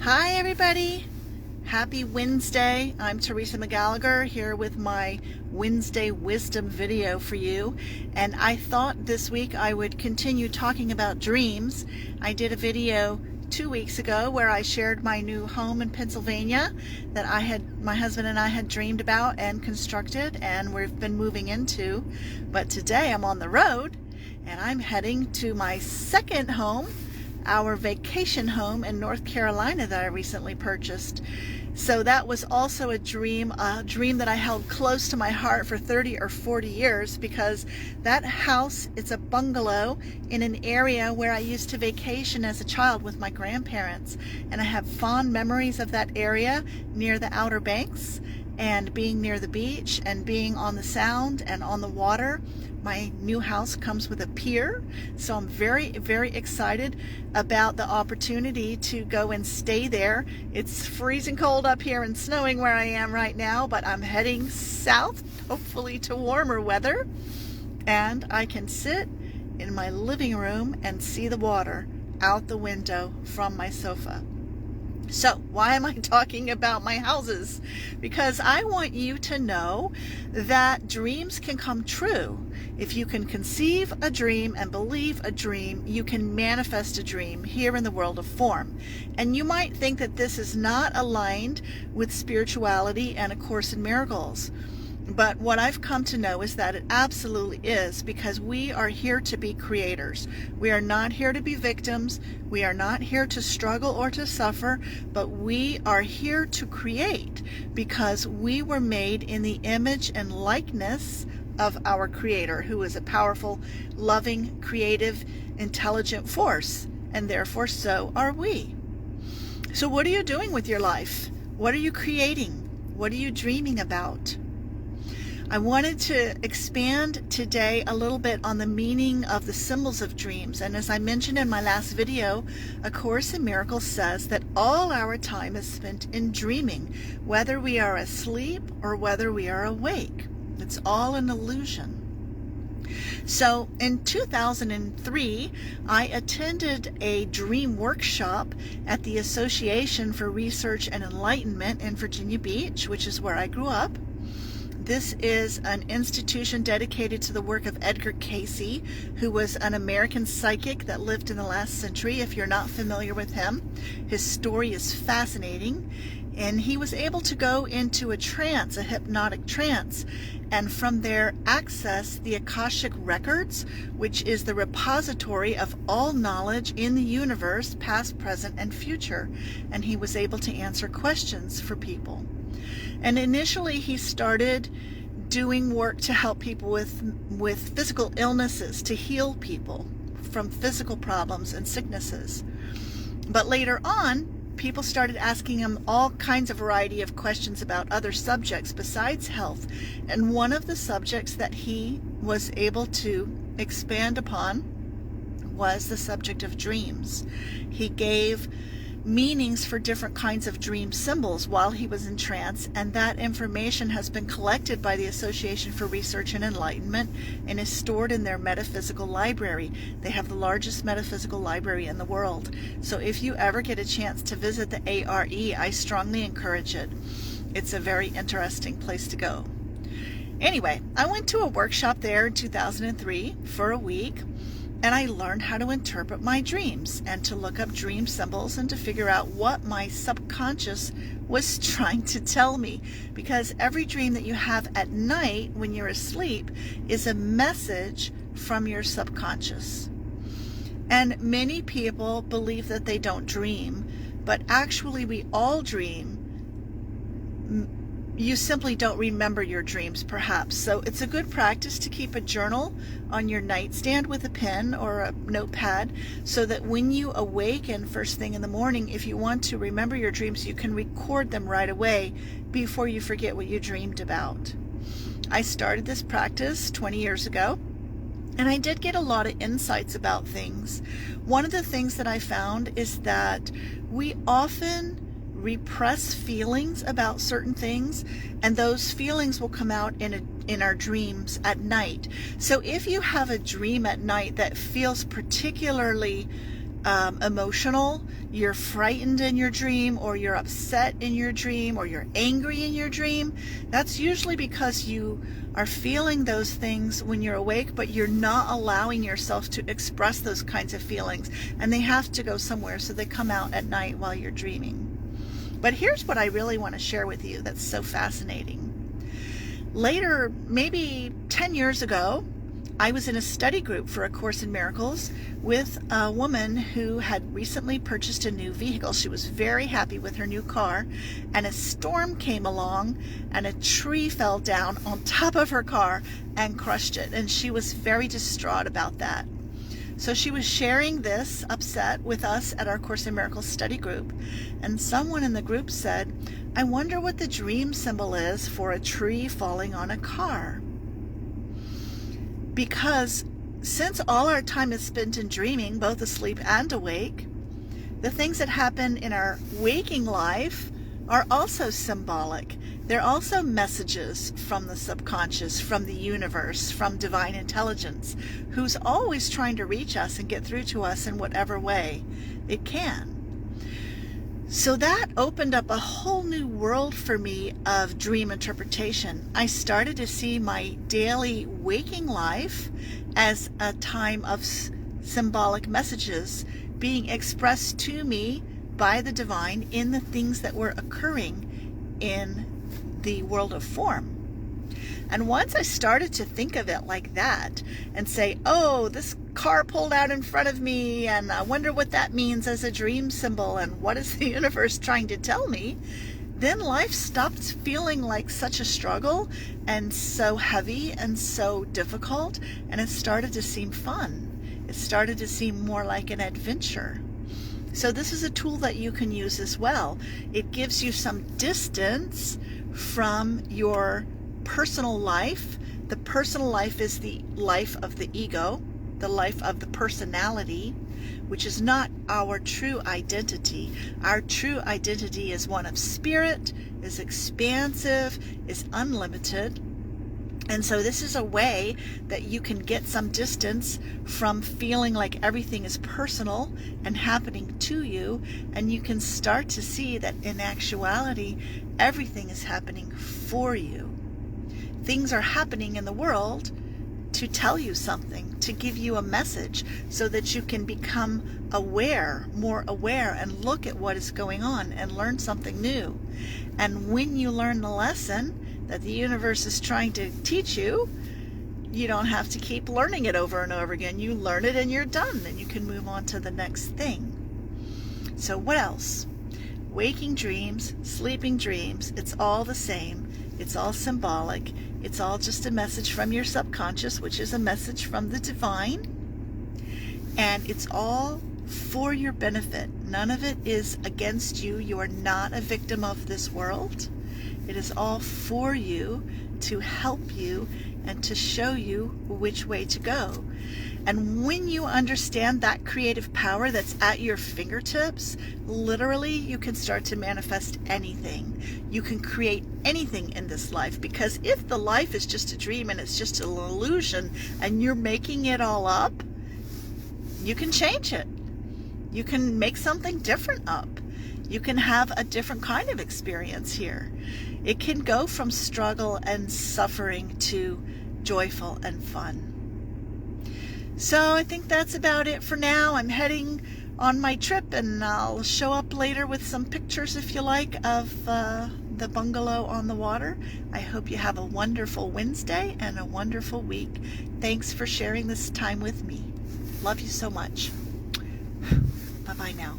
Hi everybody, happy Wednesday. I'm Teresa McGallicher here with my Wednesday wisdom video for you, and I thought this week I would continue talking about dreams. I did a video 2 weeks ago where I shared my new home in Pennsylvania that my husband and I had dreamed about and constructed and we've been moving into. But today I'm on the road and I'm heading to my second home, our vacation home in North Carolina that I recently purchased. So that was also a dream that I held close to my heart for 30 or 40 years, because that house, it's a bungalow in an area where I used to vacation as a child with my grandparents, and I have fond memories of that area near the Outer Banks and being near the beach and being on the Sound and on the water. My new house comes with a pier, so I'm very, very excited about the opportunity to go and stay there. It's freezing cold up here and snowing where I am right now, but I'm heading south, hopefully to warmer weather, and I can sit in my living room and see the water out the window from my sofa. So why am I talking about my houses? Because I want you to know that dreams can come true. If you can conceive a dream and believe a dream, you can manifest a dream here in the world of form. And you might think that this is not aligned with spirituality and A Course in Miracles. But what I've come to know is that it absolutely is, because we are here to be creators. We are not here to be victims. We are not here to struggle or to suffer, but we are here to create, because we were made in the image and likeness of our Creator, who is a powerful, loving, creative, intelligent force, and therefore so are we. So what are you doing with your life? What are you creating? What are you dreaming about? I wanted to expand today a little bit on the meaning of the symbols of dreams. And as I mentioned in my last video, A Course in Miracles says that all our time is spent in dreaming, whether we are asleep or whether we are awake. It's all an illusion. So in 2003, I attended a dream workshop at the Association for Research and Enlightenment in Virginia Beach, which is where I grew up. This is an institution dedicated to the work of Edgar Cayce, who was an American psychic that lived in the last century. If you're not familiar with him, his story is fascinating. And he was able to go into a trance, a hypnotic trance, and from there access the Akashic Records, which is the repository of all knowledge in the universe, past, present, and future. And he was able to answer questions for people. And initially he started doing work to help people with physical illnesses, to heal people from physical problems and sicknesses. But later on, people started asking him all kinds of variety of questions about other subjects besides health. And one of the subjects that he was able to expand upon was the subject of dreams. He gave meanings for different kinds of dream symbols while he was in trance, and that information has been collected by the Association for Research and Enlightenment and is stored in their metaphysical library. They have the largest metaphysical library in the world. So if you ever get a chance to visit the ARE, I strongly encourage it. It's a very interesting place to go. Anyway, I went to a workshop there in 2003 for a week, and I learned how to interpret my dreams and to look up dream symbols and to figure out what my subconscious was trying to tell me. Because every dream that you have at night when you're asleep is a message from your subconscious. And many people believe that they don't dream, but actually we all dream. You simply don't remember your dreams, perhaps. So it's a good practice to keep a journal on your nightstand with a pen or a notepad, so that when you awaken first thing in the morning, if you want to remember your dreams, you can record them right away before you forget what you dreamed about. I started this practice 20 years ago, and I did get a lot of insights about things. One of the things that I found is that we often repress feelings about certain things, and those feelings will come out in our dreams at night. So if you have a dream at night that feels particularly emotional, you're frightened in your dream, or you're upset in your dream, or you're angry in your dream, that's usually because you are feeling those things when you're awake, but you're not allowing yourself to express those kinds of feelings, and they have to go somewhere, so they come out at night while you're dreaming. But here's what I really want to share with you that's so fascinating. Later, maybe 10 years ago, I was in a study group for A Course in Miracles with a woman who had recently purchased a new vehicle. She was very happy with her new car, and a storm came along and a tree fell down on top of her car and crushed it, and she was very distraught about that. So she was sharing this upset with us at our Course in Miracles study group, and someone in the group said, "I wonder what the dream symbol is for a tree falling on a car." Because since all our time is spent in dreaming, both asleep and awake, the things that happen in our waking life are also symbolic. They're also messages from the subconscious, from the universe, from divine intelligence, who's always trying to reach us and get through to us in whatever way it can. So that opened up a whole new world for me of dream interpretation. I started to see my daily waking life as a time of symbolic messages being expressed to me by the divine in the things that were occurring in the world of form. And once I started to think of it like that and say, oh, this car pulled out in front of me, and I wonder what that means as a dream symbol, and what is the universe trying to tell me, then life stopped feeling like such a struggle and so heavy and so difficult, and it started to seem fun. It started to seem more like an adventure. So this is a tool that you can use as well. It gives you some distance from your personal life. The personal life is the life of the ego, the life of the personality, which is not our true identity. Our true identity is one of spirit, is expansive, is unlimited. And so this is a way that you can get some distance from feeling like everything is personal and happening to you, and you can start to see that in actuality, everything is happening for you. Things are happening in the world to tell you something, to give you a message, so that you can become aware, more aware, and look at what is going on and learn something new. And when you learn the lesson that the universe is trying to teach you, you don't have to keep learning it over and over again. You learn it and you're done, and you can move on to the next thing. So what else? Waking dreams, sleeping dreams, it's all the same. It's all symbolic. It's all just a message from your subconscious, which is a message from the divine. And it's all for your benefit. None of it is against you. You are not a victim of this world. It is all for you, to help you and to show you which way to go. And when you understand that creative power that's at your fingertips, literally you can start to manifest anything. You can create anything in this life, because if the life is just a dream and it's just an illusion and you're making it all up, you can change it. You can make something different up. You can have a different kind of experience here. It can go from struggle and suffering to joyful and fun. So I think that's about it for now. I'm heading on my trip, and I'll show up later with some pictures, if you like, of the bungalow on the water. I hope you have a wonderful Wednesday and a wonderful week. Thanks for sharing this time with me. Love you so much. Bye-bye now.